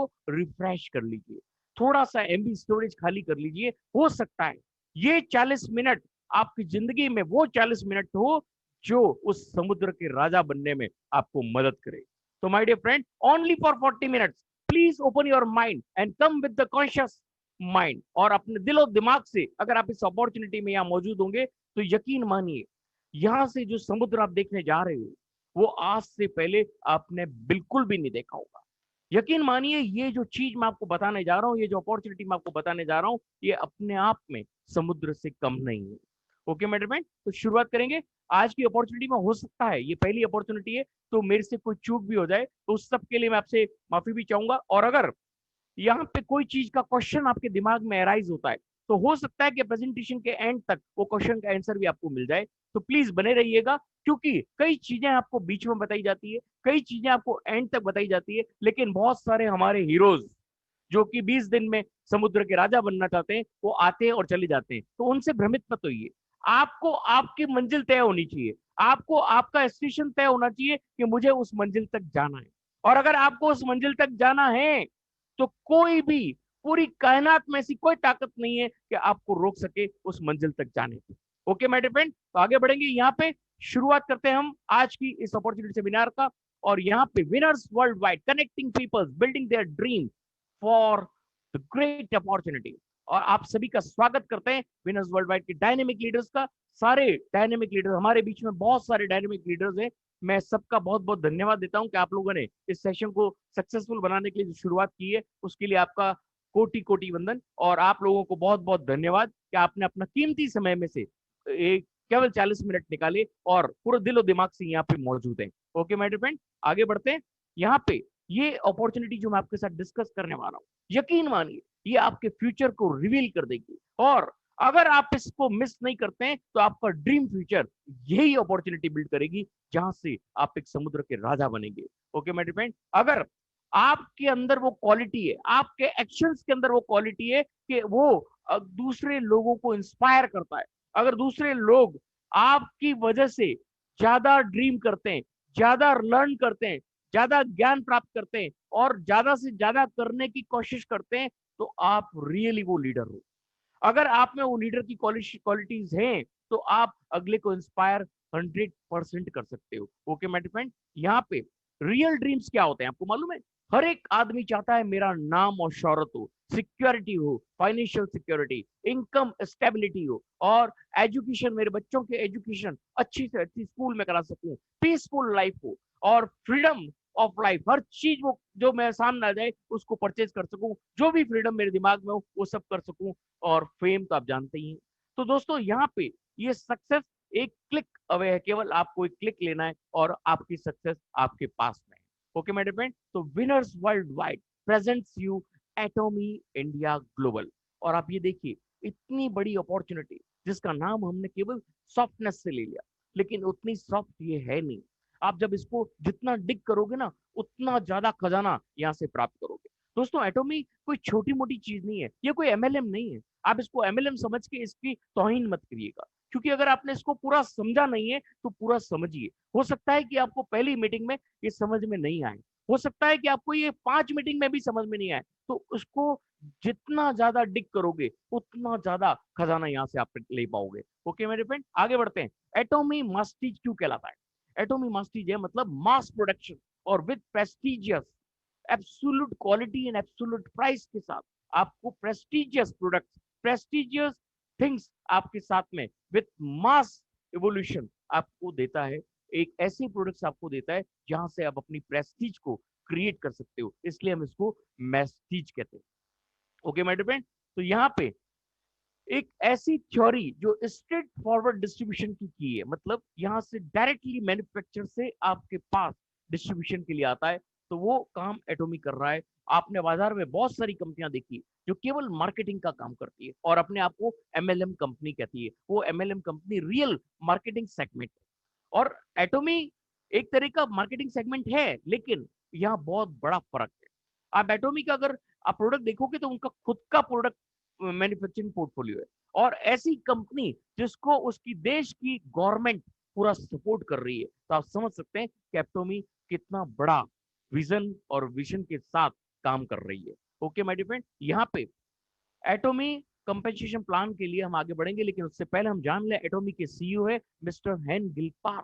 को रिफ्रेश कर लीजिए, थोड़ा सा एमबी स्टोरेज खाली कर लीजिए। हो सकता है ये 40 मिनट आपकी जिंदगी में वो 40 मिनट हो जो उस समुद्र के राजा बनने में आपको मदद करे। तो my dear friend, only for 40 minutes please open your mind and come with the conscious mind. और अपने दिलो दिमाग से अगर आप इस अपॉर्चुनिटी में यहाँ मौजूद होंगे तो यकीन मानिए, यहाँ से जो समुद्र आप देखने जा रहे हो वो आज से पहले आपने बिल्कुल भी नहीं देखा होगा। यकीन मानिए, ये जो चीज मैं आपको बताने जा रहा हूँ, ये जो अपॉर्चुनिटी मैं आपको बताने जा रहा हूँ, ये अपने आप में समुद्र से कम नहीं है। ओके मेरे फ्रेंड, तो शुरुआत करेंगे आज की अपॉर्चुनिटी में। हो सकता है ये पहली अपॉर्चुनिटी है तो मेरे से कोई चूक भी हो जाए, तो उस सब के लिए मैं आपसे माफी भी चाहूंगा। और अगर यहाँ पे कोई चीज का क्वेश्चन आपके दिमाग में अराइज होता है तो हो सकता है कि प्रेजेंटेशन के एंड तक वो क्वेश्चन का आंसर भी आपको मिल जाए। तो प्लीज बने रहिएगा, क्योंकि कई चीजें आपको बीच में बताई जाती है, कई चीजें आपको एंड तक बताई जाती है, लेकिन बहुत सारे हमारे हीरोज जो कि 20 दिन में समुद्र के राजा बनना चाहते हैं वो आते हैं और चले जाते हैं। तो उनसे भ्रमित मत होइए, आपको आपकी मंजिल तय होनी चाहिए, आपको आपका स्टेशन तय होना चाहिए कि मुझे उस मंजिल तक जाना है। और अगर आपको उस मंजिल तक जाना है तो कोई भी, पूरी कायनात में ऐसी कोई ताकत नहीं है कि आपको रोक सके उस मंजिल तक जाने से। ओके माय डियर फ्रेंड, तो आगे बढ़ेंगे। यहाँ पे शुरुआत करते हैं हम आज की इस अपॉर्चुनिटी सेमिनार का। और यहाँ पे winners world wide connecting peoples building their dream for the great opportunity. और आप सभी का स्वागत करते हैं विनर्स वर्ल्ड वाइड के डायनेमिक लीडर्स का। सारे डायनेमिक लीडर हमारे बीच में, बहुत सारे डायनेमिक लीडर्स हैं। मैं सबका बहुत बहुत धन्यवाद देता हूं कि आप लोगों ने इस सेशन को सक्सेसफुल बनाने के लिए जो शुरुआत की है उसके लिए आपका कोटि कोटि वंदन। और आप लोगों को बहुत बहुत धन्यवाद कि आपने अपना कीमती समय में से एक केवल 40 मिनट निकाले और पूरे दिलो दिमाग से यहाँ पे मौजूद हैं। ओके माय डियर फ्रेंड, आगे बढ़ते हैं। यहाँ पे ये अपॉर्चुनिटी जो मैं आपके साथ डिस्कस करने वाला हूँ, यकीन मानिए ये आपके फ्यूचर को रिवील कर देगी। और अगर आप इसको मिस नहीं करते हैं तो आपका ड्रीम फ्यूचर यही अपॉर्चुनिटी बिल्ड करेगी जहां से आप एक समुद्र के राजा बनेंगे। ओके माय डियर फ्रेंड, अगर आपके अंदर वो क्वालिटी है, आपके एक्शंस के अंदर वो क्वालिटी है कि वो दूसरे लोगों को इंस्पायर करता है, अगर दूसरे लोग आपकी वजह से ज्यादा ड्रीम करते हैं, ज्यादा लर्न करते हैं, ज्यादा ज्ञान प्राप्त करते हैं और ज्यादा से ज्यादा करने की कोशिश करते हैं, तो आप रियली वो लीडर हो। अगर आप में वो लीडर की क्वालिटीज हैं तो आप अगले को इंस्पायर 100% कर सकते हो। ओके माय फ्रेंड, यहाँ पे रियल ड्रीम्स क्या होते हैं आपको मालूम है? हर एक आदमी चाहता है मेरा नाम और शोहरत हो, सिक्योरिटी हो, फाइनेंशियल सिक्योरिटी, इनकम स्टेबिलिटी हो, और एजुकेशन, मेरे बच्चों के एजुकेशन अच्छी से अच्छी स्कूल में करा सकूं, पीसफुल लाइफ हो, और फ्रीडम ऑफ लाइफ, हर चीज वो जो मेरे सामने आ जाए उसको परचेज कर सकूं, जो भी फ्रीडम मेरे दिमाग में हो वो सब कर सकूं। और फेम तो आप जानते ही हैं। तो दोस्तों यहाँ पे ये सक्सेस एक क्लिक अवे है, केवल आपको एक क्लिक लेना है और आपकी सक्सेस आपके पास में है। ओके माय डियर फ्रेंड, तो winners world wide presents you एटॉमी India global. और आप ये देखिए, इतनी बड़ी अपॉर्चुनिटी जिसका नाम हमने केवल सॉफ्टनेस से ले लिया, लेकिन उतनी सॉफ्ट ये है नहीं। आप जब इसको जितना डिग करोगे ना उतना ज्यादा खजाना यहाँ से प्राप्त करोगे। दोस्तों एटॉमी कोई छोटी मोटी चीज नहीं है, ये कोई एमएलएम नहीं है। आप इसको एमएलएम समझ के इसकी तौहीन मत करिएगा, क्योंकि अगर आपने इसको पूरा समझा नहीं है तो पूरा समझिए। हो सकता है कि आपको पहली मीटिंग में ये समझ में नहीं आए, हो सकता है कि आपको ये 5 मीटिंग में भी समझ में नहीं आए, तो उसको जितना ज्यादा डिग करोगे उतना ज्यादा खजाना यहाँ से आप ले पाओगे। ओके मेरे फ्रेंड, आगे बढ़ते हैं। एटॉमी मास्टरीज क्यों कहलाता है? एटॉमी मास्टरीज है मतलब मास प्रोडक्शन और with prestigious absolute quality and absolute price के साथ आपको प्रेस्टिजियस प्रोडक्ट्स, प्रेस्टिजियस थिंग्स आपके साथ में विथ मास इवोल्यूशन आपको देता है। एक ऐसे प्रोडक्ट्स आपको देता है जहां से आप अपनी प्रेस्टीज को क्रिएट कर सकते हो, इसलिए हम इसको मैस्टीज कहते हैं। ओके माय डियर फ्रेंड, तो यहाँ पे एक ऐसी थ्योरी जो स्ट्रेट फॉरवर्ड डिस्ट्रीब्यूशन की है, मतलब यहां से डायरेक्टली मैन्युफैक्चर से आपके पास डिस्ट्रीब्यूशन के लिए आता है, तो वो काम एटॉमी कर रहा है। आपने बाजार में बहुत सारी कंपनियां देखी जो केवल मार्केटिंग का काम करती है और अपने आप को एमएलएम कंपनी कहती है। वो MLM company real marketing segment है, और एटॉमी एक तरह का मार्केटिंग सेगमेंट है, लेकिन यहाँ बहुत बड़ा फर्क है। आप एटॉमी का अगर आप प्रोडक्ट देखोगे तो उनका खुद का प्रोडक्ट मैन्युफैक्चरिंग पोर्टफोलियो है, और ऐसी कंपनी जिसको उसकी देश की गवर्नमेंट पूरा सपोर्ट कर रही है, तो आप समझ सकते हैं कि एटॉमी कितना बड़ा विजन और विजन के साथ काम कर रही है। ओके माय डियर फ्रेंड, यहाँ पे एटॉमी कंपेंसेशन प्लान के लिए हम आगे बढ़ेंगे, लेकिन उससे पहले हम जान लें एटॉमी के सीईओ है मिस्टर हेन गिल्पार।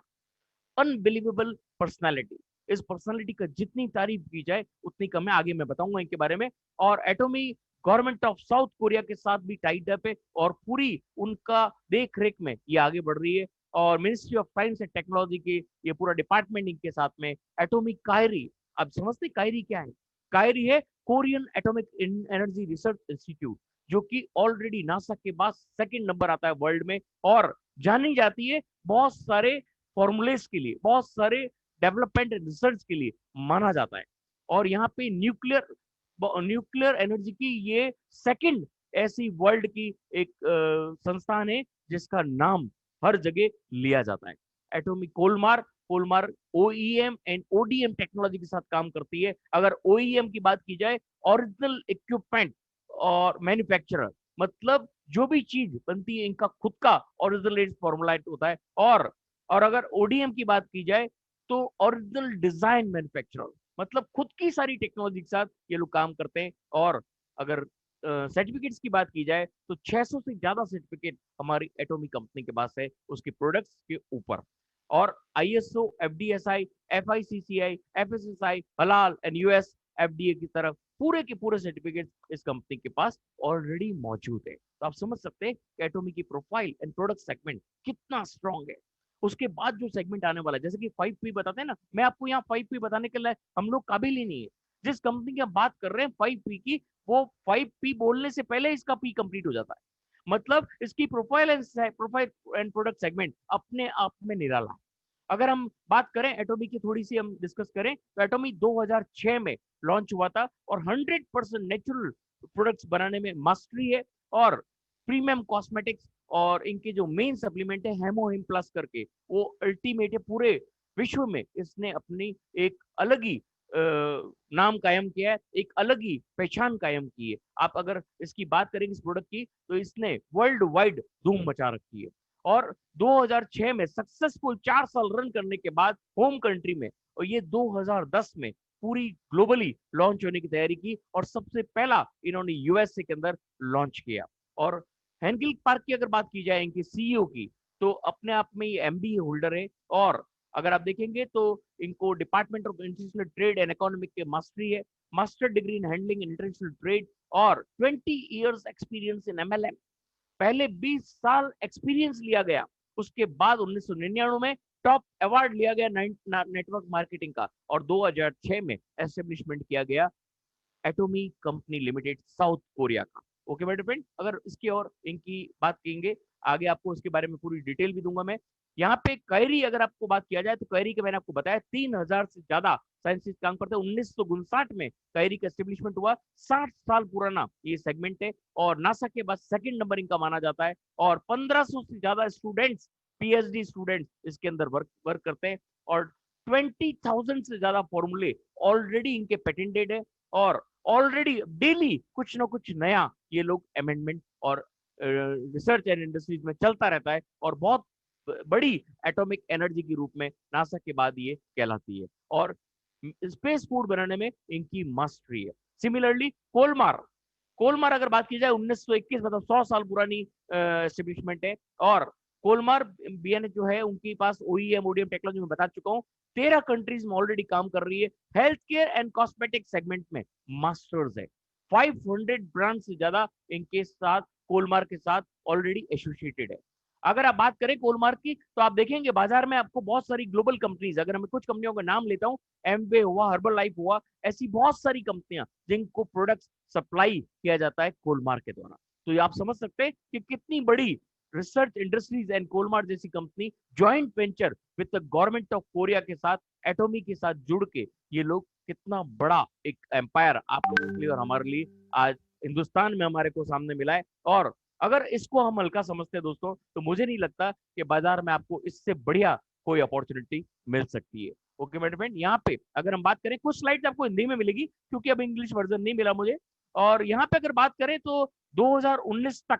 Unbelievable personality. इस पर्सनालिटी का जितनी तारीफ की जाए उतनी कम है, आगे मैं बताऊंगा इनके बारे में। और एटॉमी गवर्नमेंट ऑफ साउथ कोरिया के साथ भी टाइड अप है और पूरी उनका देख रेख में ये आगे बढ़ रही है। और ministry of science and technology के ये पूरा डिपार्टमेंट इनके साथ में। एटॉमिक कायरी, आप समझते कायरी क्या है? कायरी है Korean atomic energy research institute, जो कि ऑलरेडी नासा के बाद सेकंड नंबर आता है वर्ल्ड में, और जानी जाती है बहुत सारे फॉर्मूलेस के लिए, बहुत सारे डेवलपमेंट रिसर्च के लिए माना जाता है। और यहाँ पे न्यूक्लियर न्यूक्लियर एनर्जी की ये सेकंड ऐसी वर्ल्ड की एक संस्थान है जिसका नाम हर जगह लिया जाता है। Atomic Kolmar, Kolmar OEM and ODM technology के साथ काम करती है। अगर ओईएम की बात की जाए, ओरिजिनल इक्विपमेंट और मैन्युफैक्चरर, मतलब जो भी चीज बनती है इनका खुद का ओरिजिनल फॉर्मूला होता है। और अगर ओडीएम की बात की जाए तो ओरिजिनल डिजाइन मैन्युफैक्चरर, मतलब खुद की सारी टेक्नोलॉजी के साथ ये लोग काम करते हैं। और अगर सर्टिफिकेट्स की बात की जाए तो 600 से ज्यादा सर्टिफिकेट हमारी एटॉमिक कंपनी के पास है उसके प्रोडक्ट्स के ऊपर। और आईएसओ, एफडीएसआई, एफआईसीसीआई, एफएसएसआई, हलाल एंड यूएस एफडीए की तरफ पूरे के पूरे सर्टिफिकेट इस कंपनी के पास ऑलरेडी मौजूद है। तो आप समझ सकते हैं कि एटॉमिक की प्रोफाइल एंड प्रोडक्ट सेगमेंट कितना स्ट्रॉन्ग है। उसके बाद जो सेगमेंट आने वाला है, जैसे कि 5P बताते हैं ना, मैं आपको यहाँ 5P बताने के लिए हम लोग काबिल ही नहीं है। जिस कंपनी की आप बात कर रहे हैं 5P की, वो 5P बोलने से पहले इसका P कंप्लीट हो जाता है। मतलब इसकी प्रोफाइल एंड प्रोडक्ट सेगमेंट अपने आप में निराला है। अगर हम बात करें एटॉमी की, थोड़ी सी हम डिस्कस करें, तो एटॉमी 2006 में लॉन्च हुआ था और 100% नेचुरल प्रोडक्ट्स बनाने में मास्टरी है। और प्रीमियम कॉस्मेटिक्स और इनके जो मेन सप्लीमेंट है हेमोहिम प्लस करके, वो अल्टीमेट है। पूरे विश्व में इसने अपनी एक अलग ही नाम कायम किया है, एक अलग ही पहचान कायम की है। आप अगर इसकी बात करेंगे इस प्रोडक्ट की, तो इसने वर्ल्ड वाइड धूम मचा रखी है। और 2006 में सक्सेसफुल 4 साल रन करने के बाद होम कंट्री में, और ये 2010 में पूरी ग्लोबली लॉन्च होने की तैयारी की, और सबसे पहला इन्होंने यूएसए के अंदर लॉन्च किया। और हेनगिल पार्क की अगर बात की जाए इनके सीईओ की, तो अपने आप में ये एमबीए होल्डर है। और अगर आप देखेंगे तो इनको department of international trade and economic के मास्टरी है, master degree in handling international trade, और 20 इयर्स एक्सपीरियंस इन एमएलएम। पहले 20 साल एक्सपीरियंस लिया गया, उसके बाद 1999 में टॉप अवार्ड लिया गया नेटवर्क मार्केटिंग का, और 2006 में एस्टेब्लिशमेंट किया गया एटॉमी कंपनी लिमिटेड साउथ कोरिया का। ओके मेरे फ्रेंड, अगर इसकी और इनकी बात करेंगे आगे, आपको इसके बारे में पूरी डिटेल भी दूंगा मैं। यहाँ पे कैरी अगर आपको बात किया जाए, तो कैरी के मैंने आपको बताया 3000 से ज्यादा साइंटिस्ट काम करते हैं। 1959 में कैरी का एस्टेब्लिशमेंट हुआ, 60 साल पुराना ये सेगमेंट है, और नासा के बाद सेकंड नंबर इनका माना जाता है। और 1500 से ज्यादा स्टूडेंट्स, पीएचडी स्टूडेंट्स इसके अंदर वर्क करते हैं। और 20,000 से ज्यादा फॉर्मूले ऑलरेडी इनके पेटेंटेड है, और ऑलरेडी डेली कुछ ना कुछ नया ये लोग अमेंडमेंट और रिसर्च एंड इंडस्ट्रीज में चलता रहता है। और बहुत बड़ी एटॉमिक एनर्जी के रूप में नासा के बाद ये कहलाती है, और स्पेस फूड बनाने में इनकी मास्टरी है। सिमिलरली कोलमार, कोलमार अगर बात की जाए 1921, मतलब 100 साल पुरानी एस्टेब्लिशमेंट है। और कोलमार बीएनएच जो है उनके पास ओईएम ओडीएम टेक्नोलॉजी में बता चुका हूँ, 13 कंट्रीज में ऑलरेडी काम कर रही है। Health care and cosmetic segment में मास्टर्स है। 500 ब्रांड से ज्यादा इनके साथ, कोलमार के साथ ऑलरेडी एसोसिएटेड है। अगर आप बात करें कोलमार की, तो आप देखेंगे बाजार में आपको बहुत सारी ग्लोबल कंपनीज, अगर मैं कुछ कंपनियों का नाम लेता हूँ, एमवे हुआ, हर्बल लाइफ हुआ, ऐसी बहुत सारी कंपनियां जिनको प्रोडक्ट्स सप्लाई किया जाता है कोलमार के द्वारा। तो ये आप समझ सकते हैं कि कितनी बड़ी रिसर्च इंडस्ट्रीज एंड कोलमार जैसी company joint venture with the government of Korea के साथ, एटॉमी के साथ जुड़ के, ये लोग कितना बड़ा एक एम्पायर आप लोगों के लिए और हमारे लिए आज हिंदुस्तान में हमारे को सामने मिला है। और अगर इसको हम हल्का समझते हैं दोस्तों, तो मुझे नहीं लगता कि बाजार में आपको इससे बढ़िया कोई अपॉर्चुनिटी मिल सकती है। ओके मेरे फ्रेंड, यहाँ पे अगर हम बात करें, कुछ स्लाइड्स आपको हिंदी में मिलेगी क्योंकि अब इंग्लिश वर्जन नहीं मिला मुझे। और यहाँ पे अगर बात करें तो 2019 तक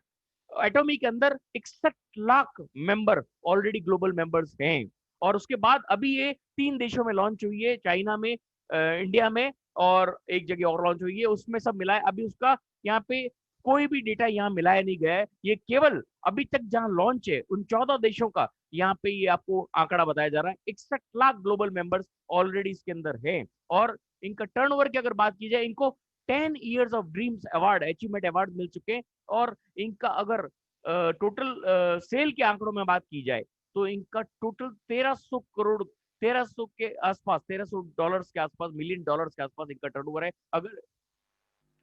एटॉमी के अंदर 61 lakh member already global members हैं। और उसके बाद अभी ये 3 देशों में लॉन्च हुई है, चाइना में, इंडिया में और एक जगह और लॉन्च हुई है, उसमें सब मिला है। अभी उसका यहाँ पे कोई भी डेटा यहाँ मिलाया नहीं गया है। ये केवल अभी तक जहां लॉन्च है उन 14 देशों का यहाँ पे ये आपको आंकड़ा बताया जा रहा है। 61 लाख ग्लोबल मेंबर्स ऑलरेडी इसके अंदर हैं। और इनका टर्नओवर की अगर बात की जाए, इनको 10 years of dreams award, achievement award मिल चुके हैं। और इनका अगर टोटल सेल के आंकड़ों में बात की जाए तो इनका टोटल 1300 करोड़, 1300 के आसपास, $1300 के आसपास, मिलियन डॉलर्स के आसपास इनका टर्नओवर है। अगर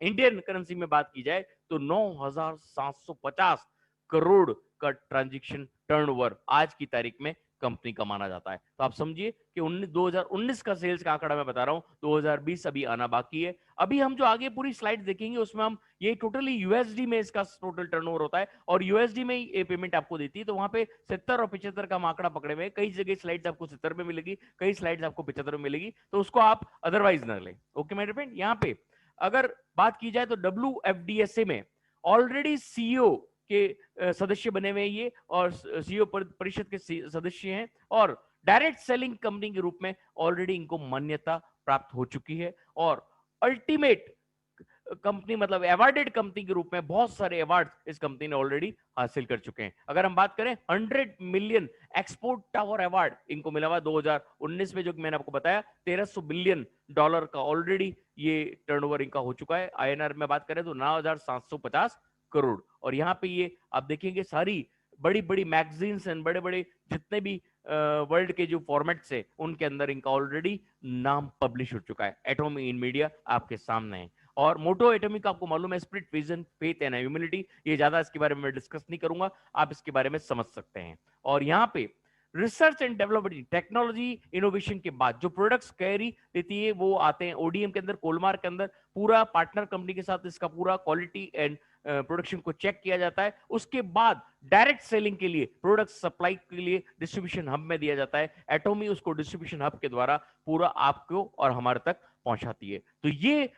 इंडियन करेंसी में बात की जाए तो 9,750 करोड़ का ट्रांजैक्शन टर्नओवर आज की तारीख में कंपनी का माना जाता है। तो आप समझिए कि 2019 का सेल्स का आंकड़ा मैं बता रहा हूं, 2020 अभी आना बाकी है। अभी हम जो आगे पूरी स्लाइड देखेंगे उसमें हम ये टोटली यूएसडी में इसका टोटल टर्नओवर होता है और यूएसडी में ये पेमेंट आपको देती है। तो वहां पे 70 और 75 का आंकड़ा पकड़े हुए, कई जगह स्लाइड्स आपको 70 में मिलेगी, कई स्लाइड्स आपको 75 में मिलेगी, तो उसको आप अदरवाइज न लें। ओके मेरे फ्रेंड, यहाँ पे अगर बात की जाए तो WFDSA में ऑलरेडी सीईओ के सदस्य बने हुए हैं ये, और सीईओ परिषद के सदस्य हैं, और डायरेक्ट सेलिंग कंपनी के रूप में ऑलरेडी इनको मान्यता प्राप्त हो चुकी है। और अल्टीमेट कंपनी मतलब अवार्डेड कंपनी के रूप में बहुत सारे अवार्ड इस कंपनी ने ऑलरेडी हासिल कर चुके हैं। अगर हम बात करें 100 मिलियन एक्सपोर्ट टावर अवार्ड इनको मिला हुआ 2019 में, जो कि मैंने आपको बताया $1300 बिलियन का ऑलरेडी ये टर्नओवर इनका हो चुका है। INR में बात करें तो 9,750 करोड़। और यहाँ पे ये आप देखेंगे सारी बड़ी बड़ी मैगजीन्स एंड बड़े बड़े जितने भी वर्ल्ड के जो फॉर्मेट्स है उनके अंदर इनका ऑलरेडी नाम पब्लिश हो चुका है। एटॉमी इन मीडिया आपके सामने है। और मोटो एटॉमिक आपको मालूम है, spirit, vision, faith and humility. ये ज्यादा इसके बारे में मैं डिस्कस नहीं करूंगा, आप इसके बारे में समझ सकते हैं। और यहाँ पे research and development, technology innovation के बाद जो प्रोडक्ट्स कैरी देती है वो आते हैं ODM के अंदर, कोलमार के अंदर। पूरा पार्टनर कंपनी के साथ इसका पूरा क्वालिटी एंड प्रोडक्शन को चेक किया जाता है। उसके बाद डायरेक्ट सेलिंग के लिए, प्रोडक्ट सप्लाई के लिए डिस्ट्रीब्यूशन हब में दिया जाता है। एटॉमी उसको डिस्ट्रीब्यूशन हब के द्वारा पूरा आपको और हमारे तक पहुंचाती है। तो ये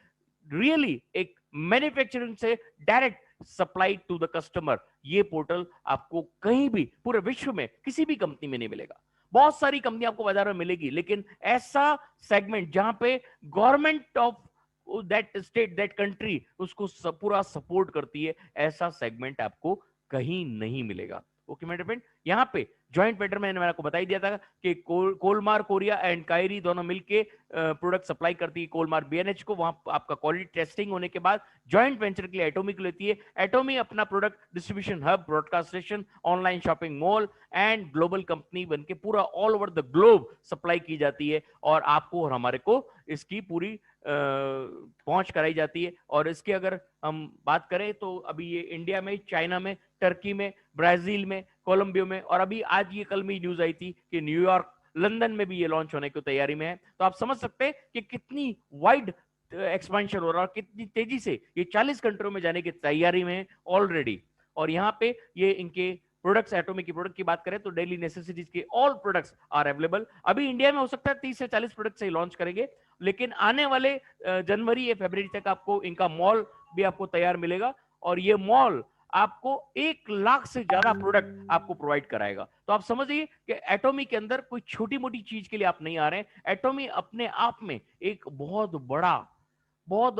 रियली एक मैन्युफैक्चरिंग से direct supply to the customer, ये पोर्टल आपको कहीं भी पूरे विश्व में किसी भी कंपनी में नहीं मिलेगा। बहुत सारी कंपनी आपको बाजार में मिलेगी, लेकिन ऐसा सेगमेंट जहां पे government of that state, that country उसको पूरा सपोर्ट करती है, ऐसा सेगमेंट आपको कहीं नहीं मिलेगा। ओके मेरे फ्रेंड, यहाँ पे जॉइंट वेंचर मैंने आपको बता ही दिया था कि कोलमार कोरिया एंड कायरी दोनों मिलके प्रोडक्ट सप्लाई करती है कोलमार BNH को। वहां आपका क्वालिटी टेस्टिंग होने के बाद जॉइंट वेंचर के लिए एटॉमी को लेती है। एटॉमी अपना product distribution hub, broadcast station, online shopping mall and global company बनके पूरा all over the globe supply की जाती है। और आपको और हमारे को इसकी पूरी पहुंच कराई जाती है। और इसके अगर हम बात करें तो अभी ये इंडिया में, चाइना में, टर्की में, ब्राजील में, कोलंबिया में, और अभी आज ये कल में न्यूज आई थी कि न्यूयॉर्क, लंदन में भी ये लॉन्च होने की तैयारी में है। तो आप समझ सकते हैं कि कितनी वाइड एक्सपेंशन हो रहा है, कितनी तेजी से ये 40 कंट्रियों में जाने की तैयारी में है ऑलरेडी। और यहाँ पे ये इनके प्रोडक्ट्स, एटॉमिक की प्रोडक्ट की बात करें तो डेली नेसेसिटीज के ऑल प्रोडक्ट्स आर अवेलेबल। अभी इंडिया में हो सकता है 30 से 40 प्रोडक्ट से लॉन्च करेंगे, लेकिन आने वाले जनवरी या फरवरी तक आपको इनका मॉल भी आपको तैयार मिलेगा। और ये मॉल आपको 1 लाख से ज्यादा प्रोडक्ट आपको प्रोवाइड कराएगा। तो आप समझिए कि एटॉमी के अंदर कोई छोटी मोटी चीज के लिए आप नहीं आ रहे हैं। एटॉमी अपने आप में एक बहुत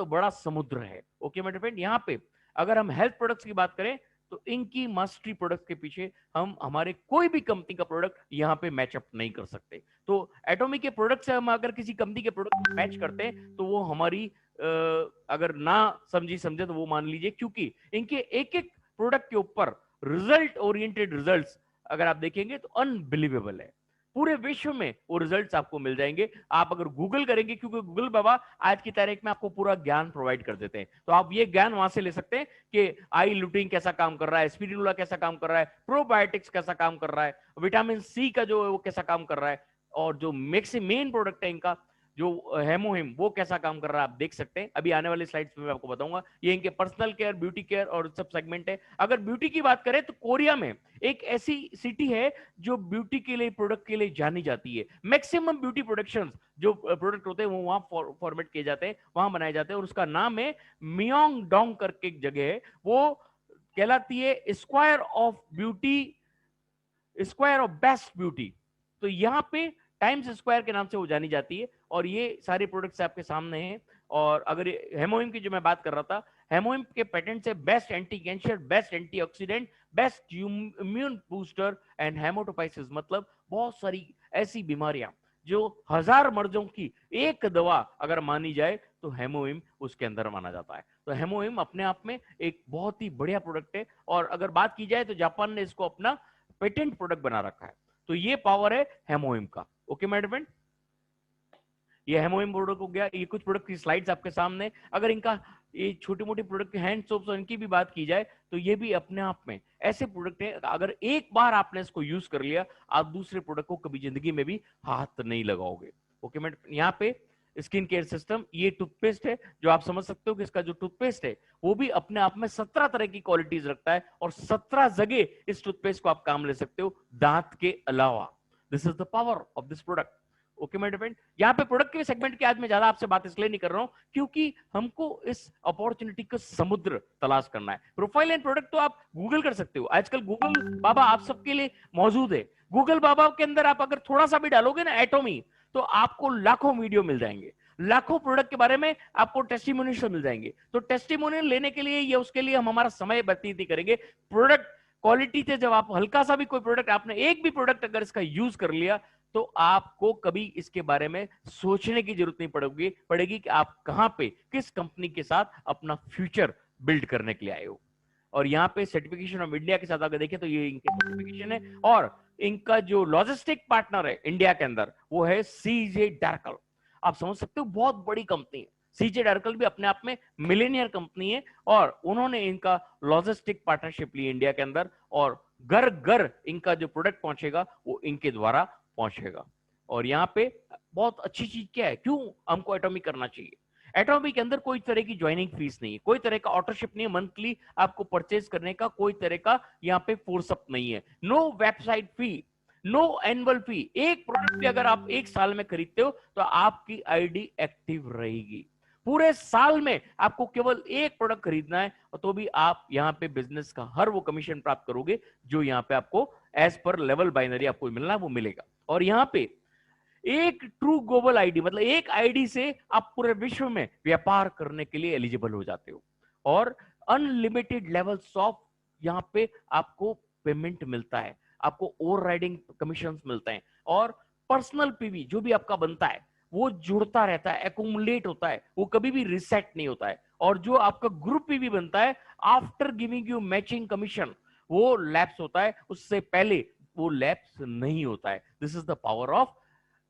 बड़ा समुद्र है। ओके मेरे फ्रेंड, यहाँ पे अगर हम हेल्थ प्रोडक्ट्स की बात करें तो इनकी मास्टरी प्रोडक्ट्स के पीछे हम हमारे कोई भी कंपनी का प्रोडक्ट यहाँ पे मैचअप नहीं कर सकते। तो एटॉमी के प्रोडक्ट से हम अगर किसी कंपनी के प्रोडक्ट मैच करते हैं तो वो हमारी अगर ना समझे तो वो मान लीजिए, क्योंकि इनके एक एक प्रोडक्ट के ऊपर रिजल्ट ओरिएंटेड रिजल्ट्स अगर आप देखेंगे तो अनबिलीवेबल है। पूरे विश्व में वो रिजल्ट्स आपको मिल जाएंगे, आप अगर गूगल करेंगे, क्योंकि गूगल बाबा आज की तारीख में आपको पूरा ज्ञान प्रोवाइड कर देते हैं। तो आप ये ज्ञान वहां से ले सकते हैं कि आई लुटीन कैसा काम कर रहा है, स्पिरुलिना कैसा काम कर रहा है, प्रोबायोटिक्स कैसा काम कर रहा है, विटामिन C का जो है वो कैसा काम कर रहा है, और जो मेन प्रोडक्ट है इनका जो हेमोहिम वो कैसा काम कर रहा है आप देख सकते हैं। अभी आने वाले स्लाइड्स में मैं आपको बताऊंगा। ये इनके पर्सनल केयर, ब्यूटी केयर और सब सेगमेंट है। अगर ब्यूटी की बात करें तो कोरिया में एक ऐसी सिटी है जो ब्यूटी के लिए, प्रोडक्ट के लिए जानी जाती है। मैक्सिमम ब्यूटी प्रोडक्शंस जो प्रोडक्ट होते हैं वो वहां फॉर्मेट किए जाते हैं, वहां बनाए जाते हैं, और उसका नाम है मियोंग डोंग करके एक जगह है, वो कहलाती है square of beauty, square of best beauty. तो यहाँ पे टाइम्स स्क्वायर के नाम से वो जानी जाती है। और ये सारे प्रोडक्ट्स आपके सामने हैं। और अगर हेमोहिम की जो मैं बात कर रहा था, हेमोहिम के पेटेंट है best anti cancer, best antioxidant, best immune booster and hematopoiesis, मतलब बहुत सारी ऐसी बीमारियां जो 1000 मर्जों की एक दवा अगर मानी जाए तो हेमोहिम उसके अंदर माना जाता है। तो हेमोहिम अपने आप में एक बहुत ही बढ़िया प्रोडक्ट है, और अगर बात की जाए तो जापान ने इसको अपना पेटेंट प्रोडक्ट बना रखा है। तो ये पावर है हेमोहिम का। ओके मेरे फ्रेंड, ये हेमोहिम प्रोडक्ट हो गया। ये कुछ प्रोडक्ट की स्लाइड्स आपके सामने। अगर इनका ये छोटी मोटी प्रोडक्ट हैंड सोप्स और इनकी भी बात की जाए तो ये भी अपने आप में ऐसे प्रोडक्ट है, अगर एक बार आपने इसको यूज कर लिया आप दूसरे प्रोडक्ट को कभी जिंदगी में भी हाथ नहीं लगाओगे। ओके मैं यहाँ पे स्किन केयर सिस्टम, ये टूथपेस्ट है जो आप समझ सकते हो कि इसका जो टूथपेस्ट है वो भी अपने आप में 17 तरह की क्वालिटीज रखता है, और 17 जगह इस टूथपेस्ट को आप काम ले सकते हो दांत के अलावा। This is the power of this product. Okay my dear, यहाँ पे प्रोडक्ट के सेगमेंट की आज मैं ज्यादा आपसे बात इसलिए नहीं कर रहा हूं क्योंकि हमको इस अपॉर्चुनिटी का समुद्र तलाश करना है। प्रोफाइल एंड प्रोडक्ट तो आप गूगल कर सकते हो, आजकल गूगल बाबा आप सबके लिए मौजूद है। गूगल बाबा के अंदर आप अगर थोड़ा सा भी डालोगे ना एटोमी, तो आपको लाखों वीडियो मिल जाएंगे, लाखों प्रोडक्ट के बारे में आपको टेस्टिमोनियल मिल जाएंगे। तो टेस्टिमोनियल लेने के लिए या उसके लिए हम हमारा समय व्यतीत नहीं करेंगे। प्रोडक्ट क्वालिटी थे, जब आप हल्का सा भी कोई प्रोडक्ट, आपने एक भी प्रोडक्ट अगर इसका यूज कर लिया तो आपको कभी इसके बारे में सोचने की जरूरत नहीं पड़ेगी कि आप कहां पे किस कंपनी के साथ अपना फ्यूचर बिल्ड करने के लिए आए हो। और यहाँ पे सर्टिफिकेशन ऑफ इंडिया के साथ अगर देखें तो ये इनके सर्टिफिकेशन है, और इनका जो लॉजिस्टिक पार्टनर है इंडिया के अंदर वो है सीजे डार्कल। आप समझ सकते हो बहुत बड़ी कंपनी है सीजे डार्कल, भी अपने आप में मिलेनियर कंपनी है, और उन्होंने इनका लॉजिस्टिक पार्टनरशिप ली इंडिया के अंदर, और घर घर इनका जो प्रोडक्ट पहुंचेगा वो इनके द्वारा पहुंचेगा। और यहाँ पे बहुत अच्छी चीज क्या है, क्यों हमको एटॉमिक करना चाहिए। एटॉमिक के अंदर कोई तरह की ज्वाइनिंग फीस नहीं है, कोई तरह का ऑटोशिप नहीं है, मंथली आपको परचेज करने का कोई तरह का यहाँ पे फोर्सअप नहीं है, नो वेबसाइट फी, नो एनुअल फी। एक प्रोडक्ट भी अगर आप एक साल में खरीदते हो तो आपकी आईडी एक्टिव रहेगी। पूरे साल में आपको केवल एक प्रोडक्ट खरीदना है, और तो भी आप यहाँ पे बिजनेस का हर वो कमीशन प्राप्त करोगे जो यहाँ पे आपको एज पर लेवल बाइनरी आपको मिलना है वो मिलेगा। और यहाँ पे एक ट्रू ग्लोबल आईडी, मतलब एक आईडी से आप पूरे विश्व में व्यापार करने के लिए एलिजिबल हो जाते हो, और अनलिमिटेड लेवल्स ऑफ यहाँ पे आपको पेमेंट मिलता है, आपको ओवर राइडिंग कमीशन मिलते हैं, और पर्सनल पीवी जो भी आपका बनता है वो जुड़ता रहता है, एकुमुलेट होता है, वो कभी भी रिसेट नहीं होता है। और जो आपका ग्रुप पीवी बनता है after giving you matching commission वो लैप्स होता है, उससे पहले वो लैप्स नहीं होता है। This is the power of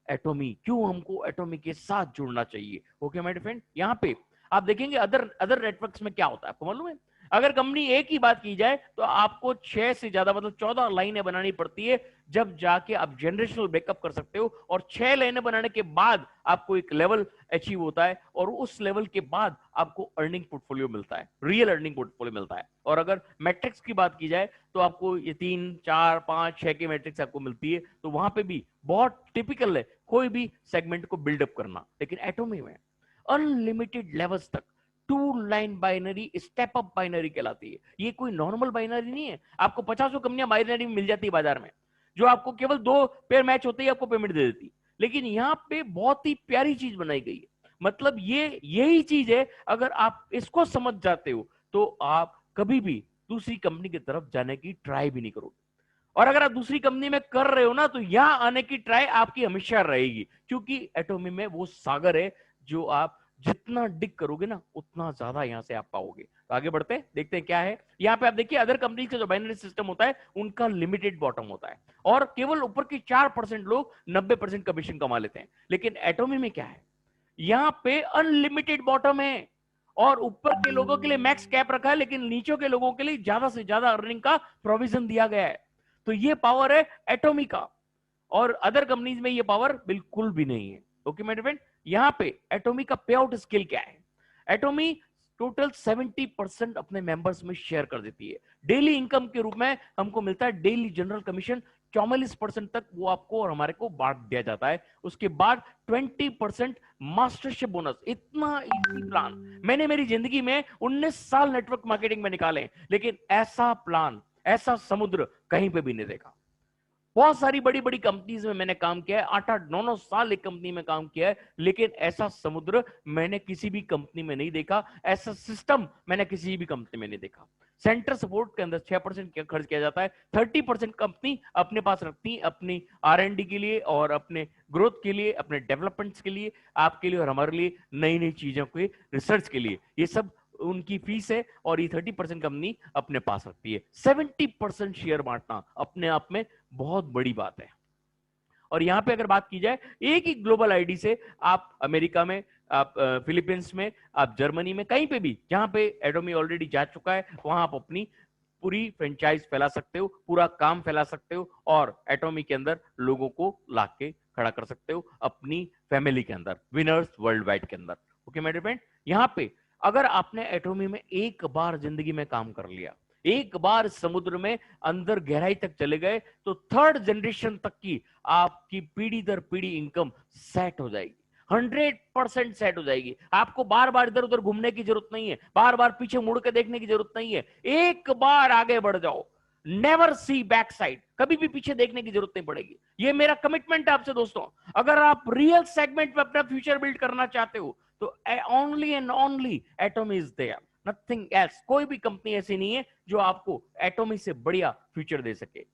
Atomy. क्यों हमको एटोमी के साथ जुड़ना चाहिए। ओके माय फ्रेंड, यहाँ पे आप देखेंगे अदर नेटवर्क्स में क्या होता है आपको मालूम है। अगर कंपनी ए की बात की जाए तो आपको 6 से ज्यादा मतलब 14 लाइनें बनानी पड़ती है जब जाके आप जनरेशनल बैकअप कर सकते हो, और 6 लाइनें बनाने के बाद आपको एक लेवल अचीव होता है, और उस लेवल के बाद आपको अर्निंग पोर्टफोलियो मिलता है, रियल अर्निंग पोर्टफोलियो मिलता है। और अगर मैट्रिक्स की बात की जाए तो आपको ये 3 4 5 6 की मैट्रिक्स आपको मिलती है। तो वहां पे भी बहुत टिपिकल है कोई भी सेगमेंट को बिल्डअप करना, लेकिन एटोमी में अनलिमिटेड लेवल्स तक two line binary step up binary कहलाती है। ये कोई नॉर्मल बाइनरी नहीं है। आपको 50 कंपनियां बाइनरी में मिल जाती है बाजार में, जो आपको केवल 2 पेयर मैच होते ही आपको पेमेंट दे देती, लेकिन यहाँ पे बहुत ही प्यारी चीज बनाई गई है। मतलब ये यही चीज है, अगर आप इसको समझ जाते हो तो आप कभी भी दूसरी कंपनी की तरफ जाने की ट्राई भी नहीं करोगे। और अगर आप दूसरी कंपनी में कर रहे हो ना तो यहां आने की ट्राई आपकी हमेशा रहेगी, क्योंकि एटोमी में वो सागर है जो आप जितना डिग करोगे ना उतना ज्यादा यहां से आप पाओगे। तो आगे बढ़ते हैं, देखते हैं क्या है यहाँ पे। आप देखिए अदर कंपनी का जो बाइनरी सिस्टम होता है उनका लिमिटेड बॉटम होता है, और केवल ऊपर के 4% लोग 90% कमीशन कमा लेते हैं। लेकिन एटोमी में क्या है, यहाँ पे अनलिमिटेड बॉटम है, और ऊपर के लोगों के लिए मैक्स कैप रखा है, लेकिन नीचे के लोगों के लिए ज्यादा से ज्यादा अर्निंग का प्रोविजन दिया गया है। तो ये पावर है एटोमी का, और अदर कंपनीज में ये पावर बिल्कुल भी नहीं है। ओके मेरे फ्रेंड, यहाँ पे एटोमी का पे आउट स्किल क्या है। एटोमी टोटल 70% अपने मेंबर्स में शेयर कर देती है। डेली इनकम के रूप में हमको मिलता है डेली जनरल कमीशन 44% तक वो आपको और हमारे को बांट दिया जाता है। उसके बाद 20% मास्टरशिप बोनस। इतना इजी प्लान मैंने मेरी जिंदगी में 19 साल नेटवर्क मार्केटिंग में निकाले, लेकिन ऐसा प्लान, ऐसा समुद्र कहीं पे भी नहीं देखा। बहुत सारी बड़ी बड़ी कंपनीज में मैंने काम किया है, 8-8 9 साल एक कंपनी में काम किया है, लेकिन ऐसा समुद्र मैंने किसी भी कंपनी में नहीं देखा, ऐसा सिस्टम मैंने किसी भी कंपनी में नहीं देखा। सेंटर सपोर्ट के अंदर 6% खर्च किया जाता है, 30% कंपनी अपने पास रखती है अपनी R&D के लिए और अपने ग्रोथ के लिए, अपने डेवलपमेंट्स के लिए, आपके लिए और हमारे लिए नई नई चीजों के रिसर्च के लिए। ये सब उनकी फीस है और ये 30% कंपनी अपने पास रखती है। 70% शेयर बांटना अपने आप में बहुत बड़ी बात है। और यहां पे अगर बात की जाए, एक ही ग्लोबल आईडी से आप अमेरिका में, आप फिलीपींस में, आप जर्मनी में, कहीं पे भी जहां पे एटॉमी ऑलरेडी जा चुका है, वहां आप अपनी पूरी फ्रेंचाइज फैला सकते हो, पूरा काम फैला सकते हो और एटॉमी के अंदर लोगों को लाके खड़ा कर सकते हो अपनी फैमिली के अंदर, विनर्स वर्ल्ड वाइड के अंदर। ओके मेरे फ्रेंड, यहां पे अगर आपने एटॉमी में एक बार जिंदगी में काम कर लिया, एक बार समुद्र में अंदर गहराई तक चले गए, तो 3rd जनरेशन तक की आपकी पीढ़ी दर पीढ़ी इनकम सेट हो जाएगी, 100% सेट हो जाएगी। आपको बार बार इधर उधर घूमने की जरूरत नहीं है, बार बार पीछे मुड़ के देखने की जरूरत नहीं है। एक बार आगे बढ़ जाओ, नेवर सी बैक साइड, कभी भी पीछे देखने की जरूरत नहीं पड़ेगी। ये मेरा कमिटमेंट है आपसे दोस्तों। अगर आप रियल सेगमेंट में अपना फ्यूचर बिल्ड करना चाहते हो, तो only and only Atomy is there, nothing else. कोई भी कंपनी ऐसी नहीं है जो आपको एटॉमी से बढ़िया फ्यूचर दे सके।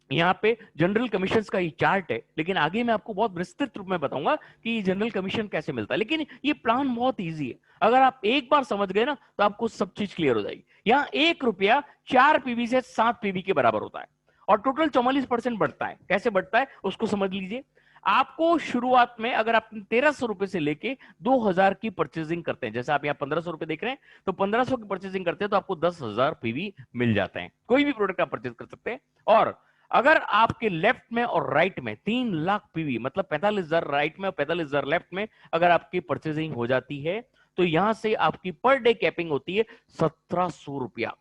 यहाँ पे जनरल कमीशंस का ये चार्ट है, लेकिन आगे मैं आपको बहुत विस्तृत रूप में बताऊंगा कि जनरल कमीशन कैसे मिलता है। लेकिन ये प्लान बहुत इजी है, अगर आप एक बार समझ गए ना तो आपको सब चीज क्लियर हो जाएगी। यहाँ 1 रुपया 4 पीवी से 7 पीवी के बराबर होता है और टोटल 44% बढ़ता है। कैसे बढ़ता है उसको समझ लीजिए। आपको शुरुआत में अगर आप 1300 रुपए से लेके 2000 की परचेजिंग करते हैं, जैसे आप यहाँ 1500 रुपए देख रहे हैं, तो 1500 की परचेजिंग करते हैं तो आपको 10,000 पीवी मिल जाते हैं। कोई भी प्रोडक्ट आप परचेज कर सकते हैं। और अगर आपके लेफ्ट में और राइट में 3 लाख पीवी, मतलब 45,000 राइट में और 45,000 लेफ्ट में अगर आपकी परचेजिंग हो जाती है, तो यहां से आपकी पर डे कैपिंग होती है 1700 रुपया।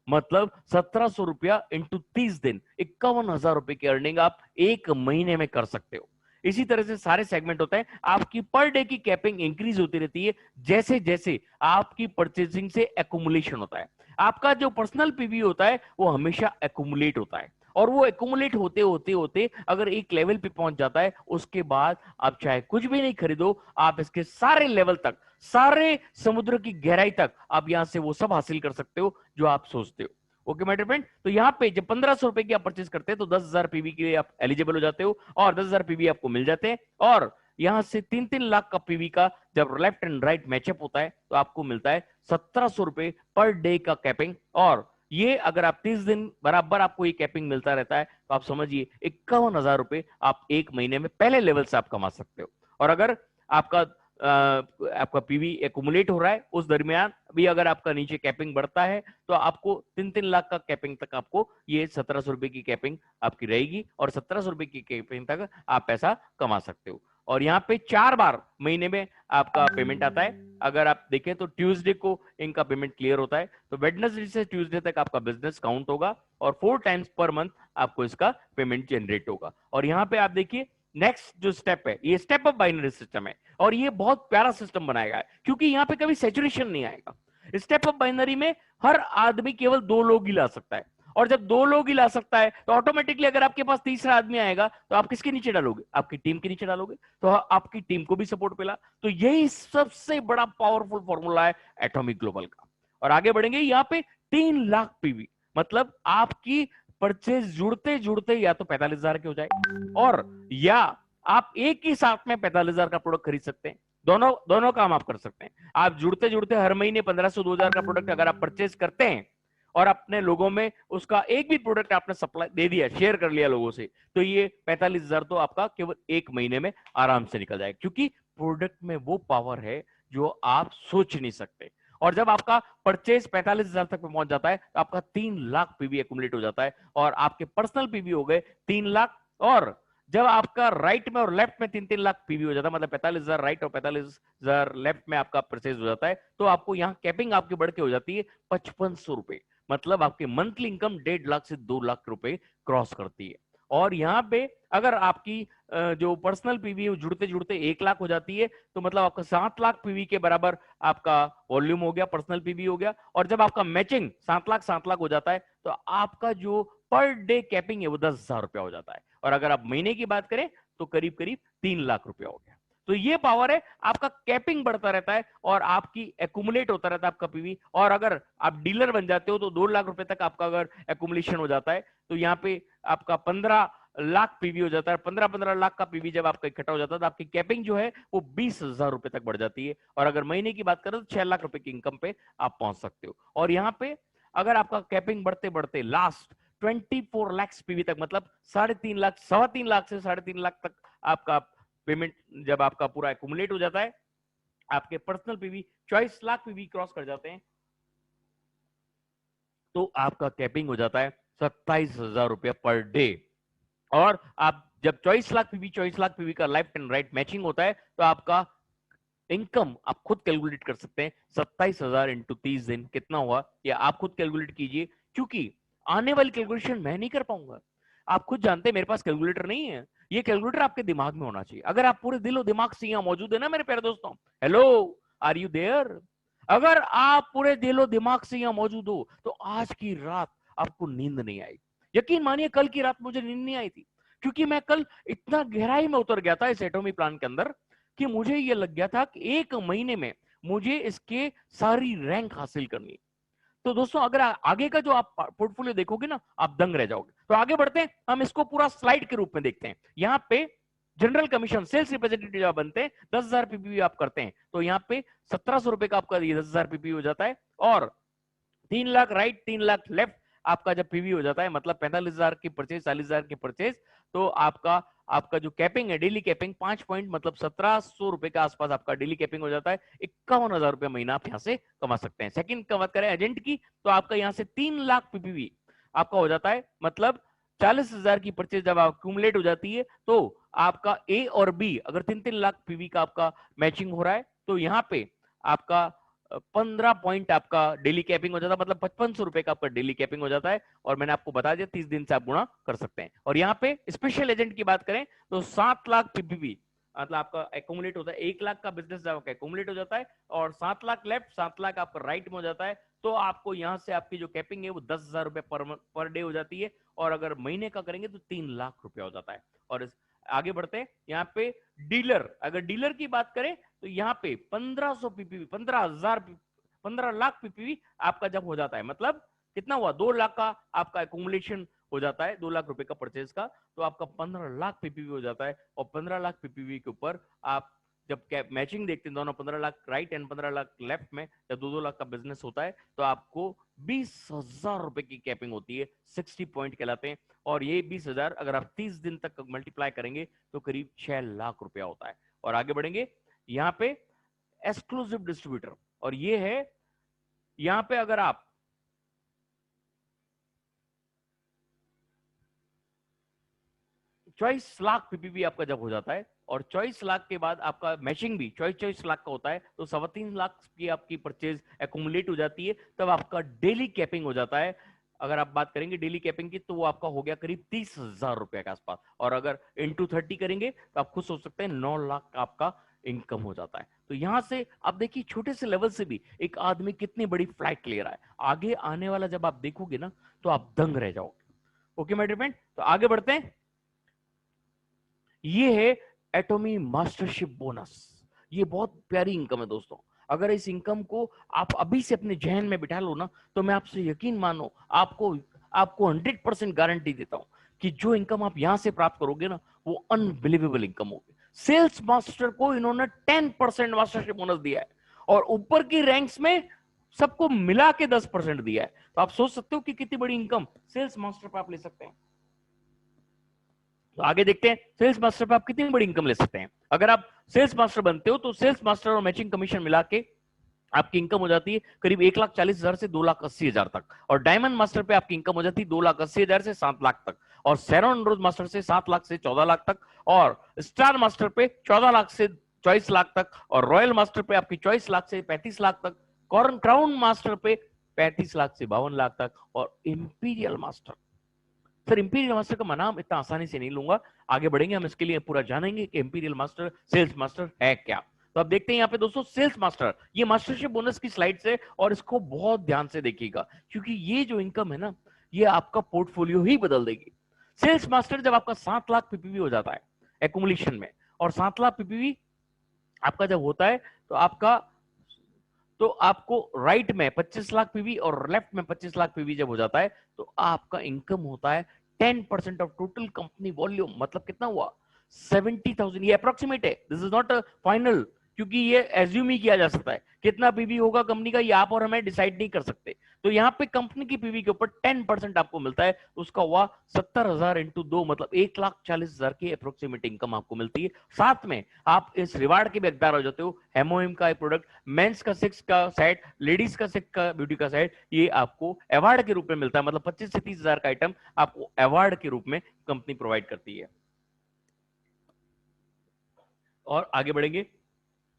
मतलब 1700 रुपया इंटू 30 दिन, 51,000 रुपए की अर्निंग आप एक महीने में कर सकते हो। इसी तरह से सारे सेगमेंट होते हैं। आपकी पर डे की कैपिंग इंक्रीज होती रहती है जैसे जैसे आपकी परचेजिंग से एक्यूमुलेशन होता है। आपका जो पर्सनल पीवी होता है वो हमेशा एक्यूमुलेट होता है, और वो एक्यूमुलेट होते होते होते अगर एक लेवल पे पहुंच जाता है, उसके बाद आप चाहे कुछ भी नहीं खरीदो, आप इसके सारे लेवल तक, सारे समुद्र की गहराई तक आप यहां से वो सब हासिल कर सकते हो जो आप सोचते हो। ओके माय डियर फ्रेंड, तो यहाँ पे जब 1500 रुपए की आप परचेज करते हैं तो 10,000 पीवी के लिए आप एलिजिबल हो जाते हो और 10,000 पीवी आपको मिल जाते हैं। और यहां से 3-3 लाख का पीवी का जब लेफ्ट एंड राइट मैचअप होता है तो आपको मिलता है 1700 रुपए पर डे का कैपिंग। और ये अगर आप 30 दिन बराबर आपको ये कैपिंग मिलता रहता है तो आप समझिए 51,000 रुपए आप एक महीने में पहले लेवल से आप कमा सकते हो। और अगर आपका आपका पीवी एक्यूमुलेट हो रहा है, उस दरमियान भी अगर आपका नीचे कैपिंग बढ़ता है तो आपको 3-3 लाख का कैपिंग तक आपको ये 1700 रुपए की कैपिंग आपकी रहेगी और 1700 रुपए की कैपिंग तक आप पैसा कमा सकते हो। और यहाँ पे 4 बार महीने में आपका पेमेंट आता है। अगर आप देखें तो ट्यूसडे को इनका पेमेंट क्लियर होता है, तो वेडनेसडे से ट्यूसडे तक आपका बिजनेस काउंट होगा और 4 टाइम्स पर मंथ आपको इसका पेमेंट जनरेट होगा। और यहाँ पे आप देखिए नेक्स्ट जो स्टेप है, ये स्टेप अप बाइनरी सिस्टम है और ये बहुत प्यारा सिस्टम बनाया गया है क्योंकि यहाँ पे कभी सैचुरेशन नहीं आएगा। स्टेप अप बाइनरी में हर आदमी केवल 2 लोग ही ला सकता है, और जब 2 लोग ही ला सकता है तो ऑटोमेटिकली अगर आपके पास तीसरा आदमी आएगा तो आप किसके नीचे डालोगे? आपकी टीम के नीचे डालोगे, तो आपकी टीम को भी सपोर्ट मिला। तो यही सबसे बड़ा पावरफुल फॉर्मूला है एटॉमिक ग्लोबल का। और आगे बढ़ेंगे, यहाँ पे 3 लाख पीवी, मतलब आपकी परचेज जुड़ते जुड़ते या तो 45,000 के हो जाए, और या आप एक ही साथ में 45,000 का प्रोडक्ट खरीद सकते हैं। दोनों दोनों काम आप कर सकते हैं। आप जुड़ते जुड़ते हर महीने 1500-2000 का प्रोडक्ट अगर आप परचेज करते हैं और अपने लोगों में उसका एक भी प्रोडक्ट आपने सप्लाई दे दिया, शेयर कर लिया लोगों से, तो ये 45,000 तो आपका केवल एक महीने में आराम से निकल जाएगा, क्योंकि प्रोडक्ट में वो पावर है जो आप सोच नहीं सकते। और जब आपका परचेज 45,000 तक पहुंच जाता है तो आपका 3 लाख पीवी एक्यूमुलेट हो जाता है और आपके पर्सनल पीवी हो गए 3 लाख। और जब आपका राइट में और लेफ्ट में 3-3 लाख पीवी हो जाता है, मतलब 45,000 राइट और 45,000 लेफ्ट में आपका परचेज हो जाता है, तो आपको यहाँ कैपिंग आपकी बढ़ के हो जाती है 5500 रुपए। मतलब आपकी मंथली इनकम 1.5 लाख से 2 लाख रुपए क्रॉस करती है। और यहाँ पे अगर आपकी जो पर्सनल पीवी है जुड़ते जुड़ते 1 लाख हो जाती है, तो मतलब आपका 7 लाख पीवी के बराबर आपका वॉल्यूम हो गया, पर्सनल पीवी हो गया। और जब आपका मैचिंग 7 लाख हो जाता है तो आपका जो पर डे कैपिंग है वो 10,000 रुपया हो जाता है। और अगर आप महीने की बात करें तो करीब करीब 3 लाख रुपया हो गया। तो ये पावर है, आपका कैपिंग बढ़ता रहता है और आपकी एक्यूमुलेट होता रहता है आपका पीवी। और अगर आप डीलर बन जाते हो तो 2 लाख रुपए तक आपका अगर एक्यूमुलेशन हो जाता है तो यहाँ पे आपका 15 लाख पीवी हो जाता है। 15-15 लाख का पीवी जब आपका इकट्ठा हो जाता है तो आपकी कैपिंग जो है वो 20,000 रुपए तक बढ़ जाती है। और अगर महीने की बात करें तो 6 लाख रुपए की इनकम पे आप पहुंच सकते हो। और यहाँ पे अगर आपका कैपिंग बढ़ते बढ़ते लास्ट 24 लाख पीवी तक, मतलब 3.5 लाख, 3.25 लाख से 3.5 लाख तक आपका पेमेंट जब आपका पूरा एक्यूमुलेट हो जाता है, आपके personal PV 24 lakh PV cross कर जाते हैं, तो आपका कैपिंग हो जाता है 27,000 रुपया पर डे। और आप जब 24 लाख पीवी का लेफ्ट एंड राइट मैचिंग होता है तो आपका इनकम आप खुद कैलकुलेट कर सकते हैं। 27,000 इंटू 30 दिन कितना हुआ, या आप खुद कैलकुलेट कीजिए, क्योंकि आने वाली कैलकुलेशन मैं नहीं कर पाऊंगा। आप खुद जानते हैं मेरे पास कैलकुलेटर नहीं है। ये कैलकुलेटर आपके दिमाग में होना चाहिए। अगर आप पूरे दिलो दिमाग से यहाँ मौजूद है ना मेरे प्यारे दोस्तों, हेलो, आर यू देयर? अगर आप पूरे दिलो दिमाग से यहाँ मौजूद हो तो आज की रात आपको नींद नहीं आई। यकीन मानिए कल की रात मुझे नींद नहीं आई थी, क्योंकि मैं कल इतना गहराई में उतर गया था इस एटॉमिक प्लान के अंदर कि मुझे ये लग गया था कि 1 महीने में मुझे इसके सारी रैंक हासिल करनी है। तो दोस्तों अगर आगे का जो आप पोर्टफोलियो देखोगे ना आप दंग रह जाओगे। तो आगे बढ़ते हैं, हम इसको पूरा स्लाइड के रूप में देखते हैं। यहाँ पे जनरल कमीशन सेल्स रिप्रेजेंटेटिव आप बनते हैं, 10,000 पीपीवी आप करते हैं तो यहाँ पे 1,700 रुपए का आपका 10,000 पीपीवी हो जाता है। और 3 लाख राइट 3 लाख लेफ्ट आपका जब पीवी हो जाता है, मतलब 45,000 की परचेज 40,000 की परचेज, तो आपका आपका जो कैपिंग है डेली कैपिंग 5 पॉइंट मतलब 1,700 रुपए के आसपास आपका डेली कैपिंग हो जाता है। 51,000 रुपए महीना आप यहाँ से कमा सकते हैं। सेकंड का बात करें एजेंट की, तो आपका यहाँ से 3 लाख पीपीवी आपका हो जाता है, मतलब 40,000 की परचेज जब एक्यूमुलेट हो जाती है तो आपका ए और बी अगर 3-3 लाख पीवी का आपका मैचिंग हो रहा है तो यहाँ पे आपका 15 पॉइंट आपका डेली कैपिंग हो जाता है, मतलब 5500 रुपए का आपका डेली कैपिंग हो जाता है। और मैंने आपको बता दिया 30 दिन से आप गुणा कर सकते हैं। और यहाँ पे स्पेशल एजेंट की बात करें तो 7 लाख पीपीवी मतलब आपका एक्यूमुलेट होता है। 1 लाख का बिजनेस आपका एक्यूमुलेट हो जाता है और 7 लाख लेफ्ट 7 लाख आपका राइट में हो जाता है। तो आपको यहाँ से आपकी जो कैपिंग है वो 10,000 रुपए पर डे हो जाती है। और अगर महीने का करेंगे तो 3 लाख रुपया हो जाता है। और आगे बढ़ते हैं, यहाँ पे डीलर, अगर डीलर की बात करें तो यहाँ पे 1500 पीपीवी 15 लाख पीपीवी आपका जब हो जाता है, मतलब कितना हुआ 2 लाख का आपका एक्यूमुलेशन हो जाता है 2 लाख रुपए का परचेज का, तो आपका 15 लाख पीपीवी हो जाता है। और 15 लाख पीपीवी के ऊपर आप जब मैचिंग देखते हैं दोनों 15 lakh right and 15 lakh left में, जब 2-2 लाख का बिजनेस होता है तो आपको 20,000 रुपए की कैपिंग होती है। 60 पॉइंट कहलाते हैं। और ये 20,000 अगर आप 30 दिन तक मल्टीप्लाई करेंगे तो करीब 6 लाख रुपया होता है। और आगे बढ़ेंगे, यहाँ पे एक्सक्लूसिव डिस्ट्रीब्यूटर, और ये है यहां पे अगर आप 24 लाख पीपीवी आपका जब हो जाता है और 24 लाख के बाद आपका मैचिंग भी 24 लाख का होता है तो 3.25 लाख की आपकी परचेज एक्यूमुलेट हो जाती है, तब आपका डेली कैपिंग हो जाता है। अगर आप बात करेंगे डेली कैपिंग की तो वो आपका हो गया करीब 30,000 रुपए के आसपास। और अगर इंटू 30 करेंगे तो आप खुद सोच सकते हैं 9 लाख का आपका इनकम हो जाता है। तो यहां से आप देखिए छोटे से लेवल से भी एक आदमी कितनी बड़ी फ्लाइट ले रहा है। आगे आने वाला जब आप देखोगे ना तो आप दंग रह जाओगे। ओके माय डियर फ्रेंड, तो आगे बढ़ते हैं। ये है एटॉमी मास्टरशिप बोनस। ये बहुत प्यारी इनकम है दोस्तों। अगर इस इनकम को आप अभी से अपने जहन में बिठा लो ना तो मैं आपसे यकीन मानो आपको आपको 100% गारंटी देता हूं कि जो इनकम आप यहां से प्राप्त करोगे ना वो अनबिलीवेबल इनकम होगी। सेल्स मास्टर को इन्होंने 10% मास्टरशिप बोनस दिया है और ऊपर की रैंक्स में सबको मिला के 10% दिया है। तो आप सोच सकते हो कि कितनी बड़ी इनकम सेल्स मास्टर पर आप ले सकते हैं। तो आगे देखते हैं सेल्स मास्टर पे आप कितनी बड़ी इनकम ले सकते हैं। अगर आप सेल्स मास्टर बनते हो तो सेल्स मास्टर और मैचिंग कमीशन मिला के आपकी इनकम हो जाती है करीब 1,40,000 से 2,80,000 तक। और डायमंड मास्टर पे आपकी इनकम हो जाती है 2,80,000 से 7 लाख तक। और सैरोन रोज मास्टर से 7 लाख से 14 लाख तक। और स्टार मास्टर पे 14 लाख से 24 लाख तक। और रॉयल मास्टर पे आपकी 24 लाख से 35 लाख तक। कॉर्न क्राउन मास्टर पे 35 लाख से 52 लाख तक। और imperial master, sir imperial master का नाम इतना आसानी से नहीं लूंगा, आगे बढ़ेंगे हम इसके लिए पूरा जानेंगे कि इंपीरियल मास्टर सेल्स मास्टर है क्या। तो आप देखते हैं यहाँ पे दोस्तों सेल्स मास्टर, ये मास्टरशिप बोनस की स्लाइड से, और इसको बहुत ध्यान से देखिएगा क्योंकि ये जो इनकम है ना ये आपका पोर्टफोलियो ही बदल देगी। सेल्स मास्टर जब आपका 7 लाख पीपीवी हो जाता है एकुमुलेशन में, और 7 लाख पीपीवी आपका जब होता है तो आपको राइट में 25 लाख पीवी और लेफ्ट में 25 लाख पीवी जब हो जाता है तो आपका इनकम होता है 10% ऑफ टोटल कंपनी वॉल्यूम। मतलब कितना हुआ? 70,000। ये अप्रोक्सीमेट है, दिस इज नॉट फाइनल, क्योंकि ये एज्यूम ही किया जा सकता है। कितना पीवी होगा कंपनी का ये आप और हमें डिसाइड नहीं कर सकते। तो यहाँ पे कंपनी की पीवी के ऊपर 10% आपको मिलता है, उसका हुआ 70,000 इंटू 2, मतलब 1,40,000 की अप्रोक्सीमेट इनकम आपको मिलती है। साथ में आप इस रिवार्ड के भी हकदार हो जाते हो। हेमोहिम का एक प्रोडक्ट, मेंस का 6 का सेट, लेडीज का 6 का ब्यूटी का सेट, ये आपको अवार्ड के रूप में मिलता है। मतलब 25 से 30,000 का आइटम आपको अवार्ड के रूप में कंपनी प्रोवाइड करती है। और आगे बढ़ेंगे,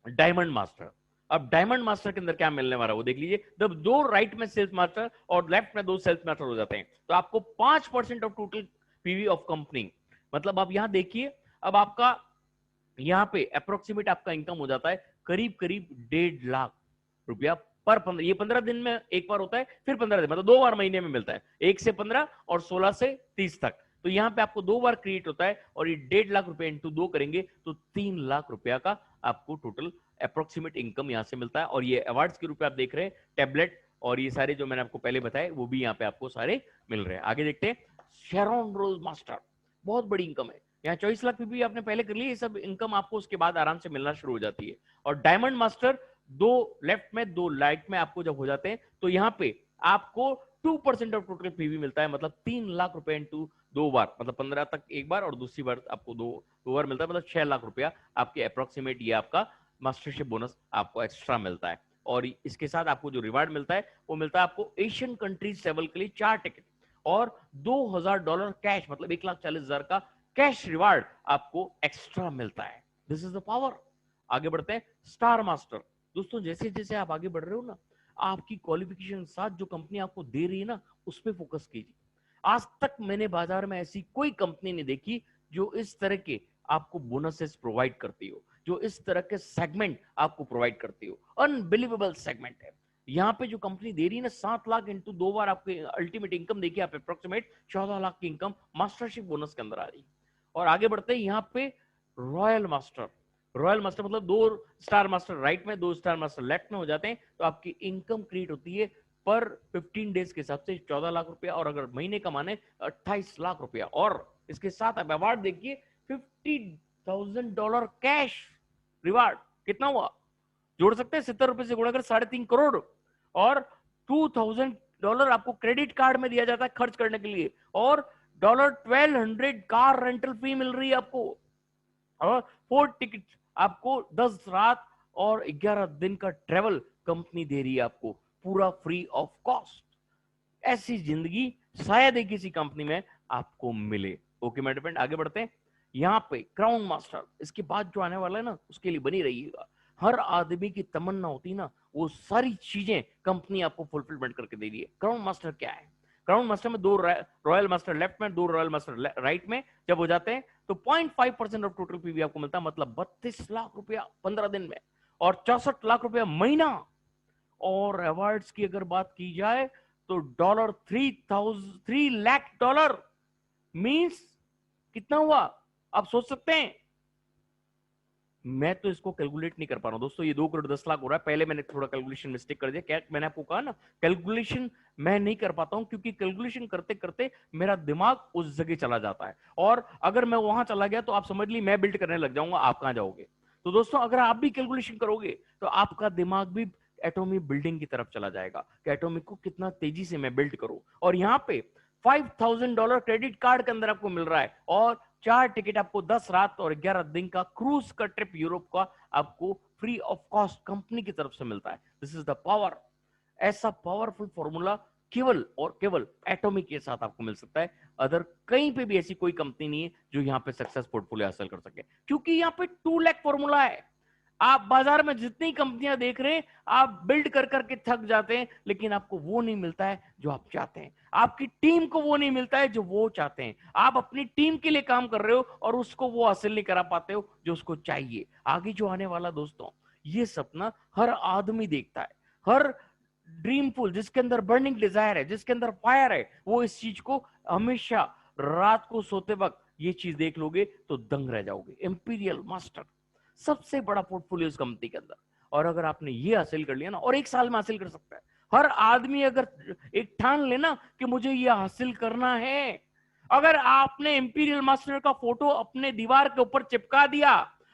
डायमंड मास्टर। अब डायमंड मास्टर के अंदर क्या मिलने वाला है वो देख लीजिए। जब दो राइट में सेल्स मास्टर और लेफ्ट में दो सेल्स मास्टर हो जाते हैं तो आपको 5% of total PV of company, मतलब आप यहां देखिए, अब आपका यहां पे अप्रोक्सीमेट आपका इनकम हो जाता है करीब करीब 1.5 लाख रुपया पर 15। ये 15 दिन में एक बार होता है, फिर 15 दिन, मतलब 2 बार महीने में मिलता है, 1 से 15 और 16 से 30 तक। तो यहाँ पे आपको 2 बार क्रिएट होता है और ये 1.5 लाख रुपए इंटू 2 करेंगे तो 3 लाख रुपया का आपको टोटल अप्रोक्सीमेट इनकम यहाँ से मिलता है। और ये अवार्ड्स के रूप में आप देख रहे हैं, टेबलेट और ये सारे जो मैंने आपको पहले बताए वो भी यहाँ पे आपको सारे मिल रहे हैं। आगे देखते हैं, शेरॉन रोज मास्टर, बहुत बड़ी इनकम है। यहाँ 24 लाख पीपी आपने पहले कर ली, ये सब इनकम आपको उसके बाद आराम से मिलना शुरू हो जाती है। और डायमंड मास्टर दो लेफ्ट में दो राइट में आपको जब हो जाते हैं तो यहाँ पे आपको 2% ऑफ टोटल पीवी मिलता है। मतलब 3 लाख रुपए इंटू 2 बार, मतलब 15 तक एक बार और दूसरी बार आपको दो बार मिलता है, मतलब 6 लाख रुपया आपके अप्रोक्सीमेट ये आपका मास्टरशिप बोनस आपको एक्स्ट्रा मिलता है। और इसके साथ आपको जो रिवार्ड मिलता है वो मिलता है आपको एशियन कंट्रीज ट्रेवल के लिए 4 टिकट और $2,000 कैश, मतलब 1,40,000 का कैश रिवार्ड आपको एक्स्ट्रा मिलता है। This is the power. आगे बढ़ते हैं, स्टार मास्टर। दोस्तों जैसे जैसे आप आगे बढ़ रहे हो ना, आपकी क्वालिफिकेशन साथ जो कंपनी आपको दे रही है ना उस पर फोकस कीजिए। आज तक मैंने बाजार में ऐसी कोई कंपनी नहीं देखी जो इस तरह के आपको बोनसेस प्रोवाइड करती हो, जो इस तरह के सेगमेंट आपको प्रोवाइड करती हो। अनबिलीवेबल सेगमेंट है। यहाँ पे जो कंपनी दे रही है ना 7 लाख इंटू 2 बार आपके अल्टीमेट इनकम देखिए, आप अप्रोक्सीमेट 14 लाख की इनकम मास्टरशिप बोनस के अंदर आ रही है। और आगे बढ़ते हैं, यहाँ पे रॉयल मास्टर। रॉयल मास्टर मतलब 2 स्टार मास्टर राइट में 2 स्टार मास्टर लेफ्ट में हो जाते हैं तो आपकी इनकम क्रिएट होती है पर 15 डेज के हिसाब से 14 लाख रुपया, और अगर महीने कमाने 28 लाख रुपया। और इसके साथ आप अवार्ड देखिए, $50,000 कैश रिवार्ड। कितना हुआ? जोड़ सकते हैं, 70 रुपए से गुणा कर 3.5 करोड़। और $2,000 आपको क्रेडिट कार्ड में दिया जाता है खर्च करने के लिए, और $1,200 कार रेंटल फी मिल रही है आपको, और 4 टिकट आपको 10 रात और 11 दिन का ट्रेवल कंपनी दे रही है आपको पूरा फ्री ऑफ कॉस्ट। ऐसी जिंदगी शायद ही किसी कंपनी में आपको मिले। ओके मेरे फ्रेंड, आगे बढ़ते हैं। यहाँ पे क्राउन मास्टर, इसके बाद जो आने वाला है ना उसके लिए बनी रहिएगा। हर आदमी की तमन्ना होती है ना, वो सारी चीजें कंपनी आपको फुलफिलमेंट करके दे रही है। क्राउन मास्टर क्या है? क्राउन मास्टर में 2 रॉयल मास्टर लेफ्ट में 2 रॉयल मास्टर राइट में जब हो जाते हैं तो 0.5% ऑफ टोटल पीवी आपको मिलता है, मतलब 32 लाख रुपया 15 दिन में और 64 लाख रुपया महीना। और अवार्ड्स की अगर बात की जाए तो $3 लाख मींस कितना हुआ आप सोच सकते हैं? मैं तो इसको कैलकुलेट नहीं कर पा रहा हूं दोस्तों, ये 2 करोड़ 10 लाख हो रहा है। पहले मैंने थोड़ा कैलकुलेशन मिस्टेक कर दिया। क्या मैंने आपको कहा ना, कैलकुलेशन मैं नहीं कर पाता हूं क्योंकि कैलकुलेशन करते करते मेरा दिमाग उस जगह चला जाता है, और अगर मैं वहां चला गया तो आप समझ ली मैं बिल्ड करने लग जाऊंगा, आप कहां जाओगे? तो दोस्तों अगर आप भी कैलकुलेशन करोगे तो आपका दिमाग भी एटॉमिक बिल्डिंग की तरफ चला जाएगा कि एटॉमिक को कितना तेजी से मैं बिल्ड करूं। और यहाँ पे $5,000 क्रेडिट कार्ड के अंदर आपको मिल रहा है, और 4 टिकट आपको 10 रात और 11 दिन का क्रूज का ट्रिप यूरोप का आपको फ्री ऑफ कॉस्ट कंपनी की तरफ से मिलता है। This is the power. ऐसा पावरफुल फॉर्मूला केवल और केवल एटॉमिक के साथ आपको मिल सकता है। अदर कहीं पे भी ऐसी कोई कंपनी नहीं है जो यहाँ पे सक्सेस पोर्टफोलियो हासिल कर सके, क्योंकि यहाँ पे 2 लाख फॉर्मूला है। आप बाजार में जितनी कंपनियां देख रहे हैं आप बिल्ड कर करके थक जाते हैं, लेकिन आपको वो नहीं मिलता है जो आप चाहते हैं। आपकी टीम को वो नहीं मिलता है जो वो चाहते हैं। आप अपनी टीम के लिए काम कर रहे हो और उसको वो हासिल नहीं करा पाते हो जो उसको चाहिए। आगे जो आने वाला दोस्तों, ये सपना हर आदमी देखता है, हर ड्रीमफुल, जिसके अंदर बर्निंग डिजायर है, जिसके अंदर फायर है, वो इस चीज को हमेशा रात को सोते वक्त ये चीज देख लोगे तो दंग रह जाओगे। इंपीरियल मास्टर सबसे बड़ा पोर्टफोलियो इस कंपनी के अंदर, और अगर आपने ये हासिल कर लिया ना, और एक साल में हासिल कर सकता है हर आदमी, अगर एक ठान लेना कि मुझे ये हासिल करना है। अगर आपने इंपीरियल मास्टर का फोटो अपने दीवार के ऊपर चिपका दिया,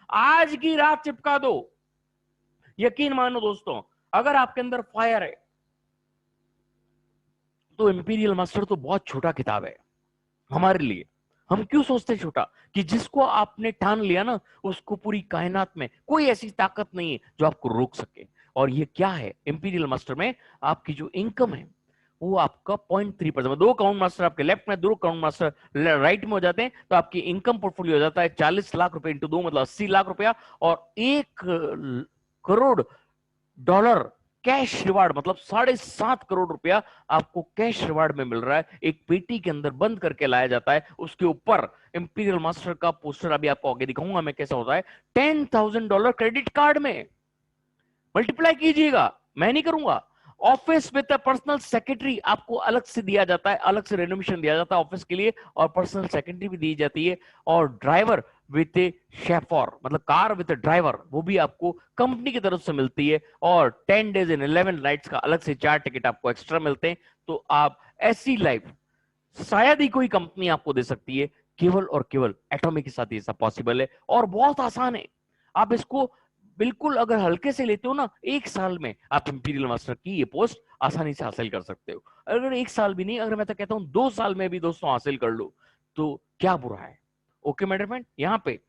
आज की रात चिपका दो, यकीन मानो दोस्तों, अगर आपके अंदर फायर है तो इंपीरियल मास्टर तो बहुत छोटा किताब है हमारे लिए। हम क्यों सोचते छोटा, कि जिसको आपने ठान लिया ना, उसको पूरी कायनात में कोई ऐसी ताकत नहीं है जो आपको रोक सके। और ये क्या है, इंपीरियल मास्टर में आपकी जो इनकम है वो आपका 0.3%, दो अकाउंट मास्टर आपके लेफ्ट में, दो अकाउंट मास्टर राइट में हो जाते हैं, तो आपकी इनकम पोर्टफोलियो हो जाता है 40 लाख रुपए इंटू 2, मतलब 80 लाख रुपया, और 1 करोड़ डॉलर कैश रिवार्ड, मतलब 7.5 करोड़ रुपया आपको कैश रिवार्ड में मिल रहा है। एक पेटी के अंदर बंद करके लाया जाता है, उसके ऊपर इंपीरियल मास्टर का पोस्टर, अभी आपको आगे दिखाऊंगा मैं कैसा होता है। $10,000 क्रेडिट कार्ड में मल्टीप्लाई कीजिएगा, मैं नहीं करूंगा। ऑफिस विद पर्सनल सेक्रेटरी आपको अलग से दिया जाता है, अलग से रेनोवेशन दिया जाता है ऑफिस के लिए, और पर्सनल सेक्रेटरी भी दी जाती है, और ड्राइवर विद ए शेफर, मतलब कार विद ड्राइवर, वो भी आपको कंपनी की तरफ से मिलती है, और 10 डेज एंड 11 नाइट्स का अलग से 4 टिकट आपको एक्स्ट्रा मिलते हैं। तो आप ऐसी लाइफ शायद ही कोई कंपनी आपको दे सकती है, केवल और केवल एटॉमिक के साथ ये सब पॉसिबल है, और बहुत आसान है। आप इसको बिल्कुल अगर हल्के से लेते हो ना, एक साल में आप इंपीरियल मास्टर की ये पोस्ट आसानी से हासिल कर सकते हो। अगर एक साल भी नहीं, अगर मैं तो कहता हूं 2 साल में भी दोस्तों हासिल कर लो, तो क्या बुरा है। ओके मेरे फ्रेंड, यहाँ पे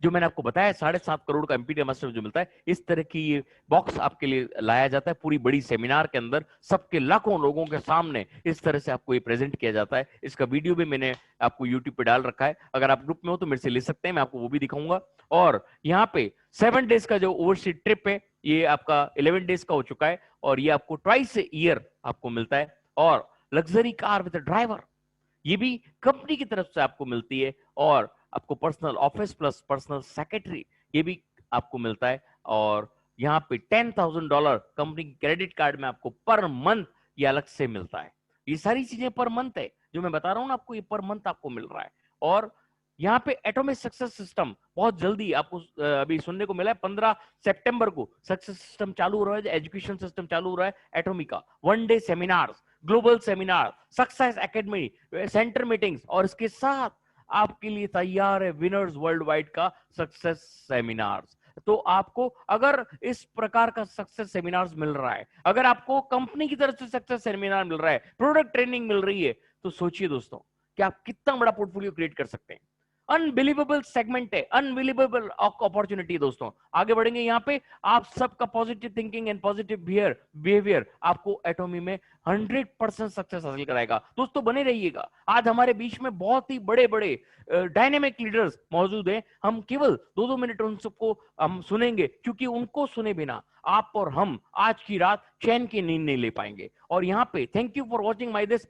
जो मैंने आपको बताया 7.5 करोड़ का एमपीटी मास्टर जो मिलता है, इस तरह की ये बॉक्स आपके लिए लाया जाता है पूरी बड़ी सेमिनार के अंदर, सबके लाखों लोगों के सामने इस तरह से आपको ये प्रेजेंट किया जाता है। इसका वीडियो भी मैंने आपको यूट्यूब पे डाल रखा है, अगर आप ग्रुप में हो तो मेरे से ले सकते हैं, मैं आपको वो भी दिखाऊंगा। और यहाँ पे 7 डेज का जो ओवरसीज ट्रिप है, ये आपका 11 डेज का हो चुका है, और ये आपको ट्वाइस ईयर आपको मिलता है। और लग्जरी कार विद ड्राइवर, ये भी कंपनी की तरफ से आपको मिलती है, और आपको personal office plus personal secretary ये भी आपको मिलता है। और यहाँ पे $10,000 कंपनी की क्रेडिट कार्ड में आपको पर मंथ ये अलग से मिलता है। ये सारी चीजें पर मंथ है जो मैं बता रहा हूं ना आपको, ये पर मंथ आपको मिल रहा है। और यहाँ पे एटॉमिक सक्सेस सिस्टम बहुत जल्दी आपको अभी सुनने को मिला है, 15 सितंबर को सक्सेस सिस्टम चालू हो रहा है, एजुकेशन सिस्टम चालू हो रहा है एटॉमिक का। 1 day seminar, global seminar, success academy, centre meetings, और इसके साथ आपके लिए तैयार है विनर्स वर्ल्ड वाइड का सक्सेस सेमिनार्स। तो आपको अगर इस प्रकार का सक्सेस सेमिनार्स मिल रहा है, अगर आपको कंपनी की तरफ से सक्सेस सेमिनार मिल रहा है, प्रोडक्ट ट्रेनिंग मिल रही है, तो सोचिए दोस्तों कि आप कितना बड़ा पोर्टफोलियो क्रिएट कर सकते हैं। अनबिलीवेबल सेगमेंट है, अनबिलीवेबल अपॉर्चुनिटी दोस्तों। आगे बढ़ेंगे यहाँ पे, आप सबका positive thinking and positive behaviour आपको एटॉमी में 100% सक्सेस हासिल कराएगा। दोस्तों बने रहिएगा, आज हमारे बीच में बहुत ही बड़े बड़े डायनेमिक लीडर्स मौजूद हैं, हम केवल 2-2 मिनट उन सबको हम सुनेंगे, क्योंकि उनको सुने बिना आप और हम आज की रात चैन की नींद नहीं ले पाएंगे। और यहाँ पे thank you for watching my this